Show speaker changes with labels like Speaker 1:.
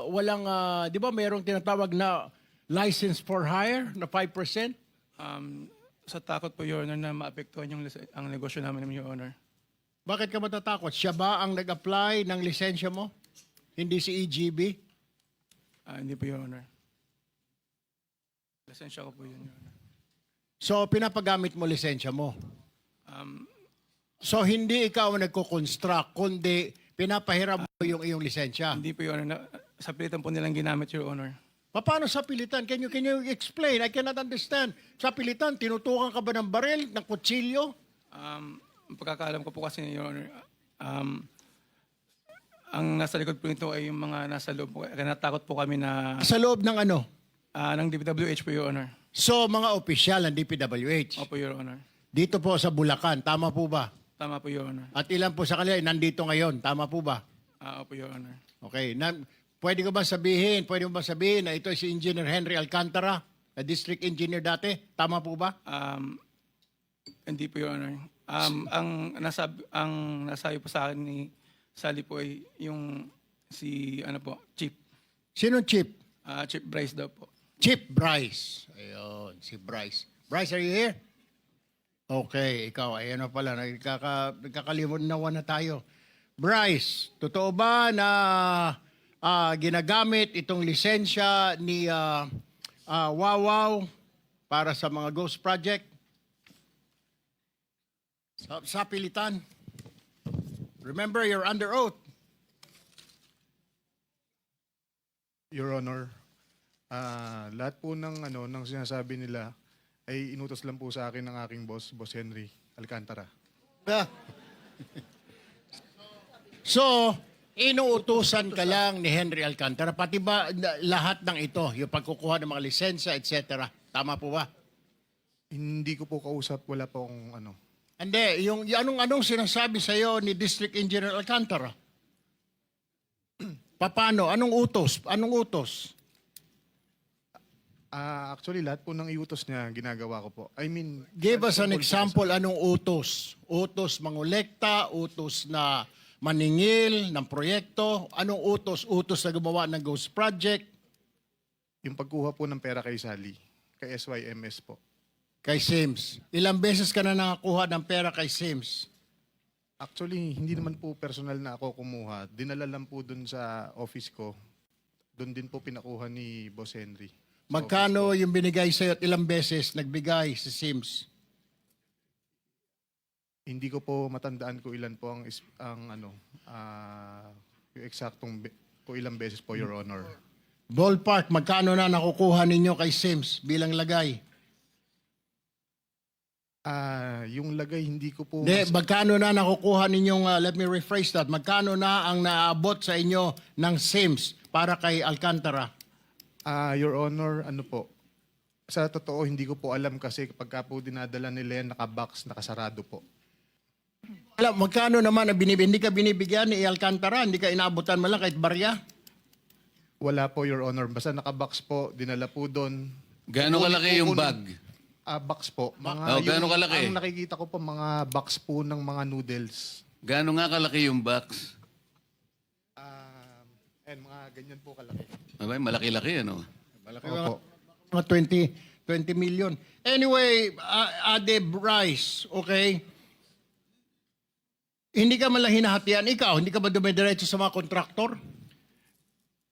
Speaker 1: walang, di ba merong tinatawag na license for hire na 5%?
Speaker 2: Sa takot po, Your Honor, na maapektuhan ang negosyo namin, Your Honor.
Speaker 1: Bakit ka matatakot? Siya ba ang nag-apply ng lisensya mo? Hindi si EGB?
Speaker 2: Hindi po, Your Honor. Lisensya ko po yun, Your Honor.
Speaker 1: So, pinapagamit mo lisensya mo?
Speaker 2: Um,
Speaker 1: So, hindi ikaw ang nagko-construct, kundi pinapahiram mo yung iyong lisensya.
Speaker 2: Hindi po, Your Honor. Sa pilitan po nilang ginamit, Your Honor.
Speaker 1: Paano sa pilitan? Can you explain? I cannot understand. Sa pilitan, tinutukan ka ba ng baril, ng kutsilyo?
Speaker 2: Ang pagkakaalam ko po kasi, Your Honor, ang nasa likod po nito ay yung mga nasa loob po. Kaya natakot po kami na
Speaker 1: Sa loob ng ano?
Speaker 2: ng DPWH po, Your Honor.
Speaker 1: So, mga opisyal ng DPWH.
Speaker 2: Opo, Your Honor.
Speaker 1: Dito po sa Bulacan, tama po ba?
Speaker 2: Tama po, Your Honor.
Speaker 1: At ilan po sa kanila ay nandito ngayon, tama po ba?
Speaker 2: Opo, Your Honor.
Speaker 1: Okay. Pwede mo ba sabihin na ito si Engineer Henry Alcantara, na district engineer dati? Tama po ba?
Speaker 2: Hindi po, Your Honor. Ang nasabi po sa akin ni Sally po ay yung Chief.
Speaker 1: Sino Chief?
Speaker 2: Chief Bryce daw po.
Speaker 1: Chief Bryce. Ayun, si Bryce. Bryce, are you here? Okay, ikaw, ayan na pala, nagkakalimunawan na tayo. Bryce, totoo ba na ginagamit itong lisensya ni Wawaw para sa mga ghost project? Sa pilitan. Remember, you're under oath.
Speaker 3: Your Honor, lahat po ng sinasabi nila ay inutos lang po sa akin ng aking boss Henry Alcantara.
Speaker 1: So, inuutusan ka lang ni Henry Alcantara, pati ba lahat ng ito, yung pagkukuha ng mga lisensya, etc. Tama po ba?
Speaker 3: Hindi ko po kausap, wala po akong ano.
Speaker 1: Hindi, yung anong sinasabi sa iyo ni District Engineer Alcantara? Paano? Anong utos? Anong utos?
Speaker 3: Actually, lahat po ng iutos niya, ginagawa ko po. I mean...
Speaker 1: Give us an example, anong utos? Utos mangolekta, utos na maningil ng proyekto, anong utos? Utos na gumawa ng ghost project?
Speaker 3: Yung pagkuha po ng pera kay Sally, kay SYMS po.
Speaker 1: Kay Sims. Ilang beses ka na nakakuha ng pera kay Sims?
Speaker 3: Actually, hindi naman po personal na ako kumuha. Dinala lang po dun sa office ko. Doon din po pinakuha ni Boss Henry.
Speaker 1: Magkano yung binigay sa'yo at ilang beses nagbigay si Sims?
Speaker 3: Hindi ko po matandaan ko ilan po ang yung eksaktong po ilang beses po, Your Honor.
Speaker 1: Ballpark, magkano na nakukuha ninyo kay Sims bilang lagay?
Speaker 3: Yung lagay, hindi ko po...
Speaker 1: Hindi, magkano na nakukuha ninyong, let me rephrase that, magkano na ang naabot sa inyo ng Sims para kay Alcantara?
Speaker 3: Your Honor, ano po, sa totoo, hindi ko po alam kasi kapag po dinadala nila yan, nakabox, nakasarado po.
Speaker 1: Alam, magkano naman ang hindi ka binibigyan ni Alcantara? Hindi ka inaabutan mo lang kahit barya?
Speaker 3: Wala po, Your Honor. Basta nakabox po, dinala po doon.
Speaker 4: Gaano kalaki yung bag?
Speaker 3: Box po.
Speaker 4: gaano kalaki?
Speaker 3: Ang nakikita ko po, mga box po ng mga noodles.
Speaker 4: Gaano nga kalaki yung box?
Speaker 3: Mga ganyan po kalaki.
Speaker 4: Abay, malaki-laki, ano?
Speaker 3: Opo.
Speaker 1: Mga 20 million. Anyway, Ade Bryce, okay? Hindi ka man lang hinahatian. Ikaw, hindi ka ba dumidiretso sa mga kontraktor?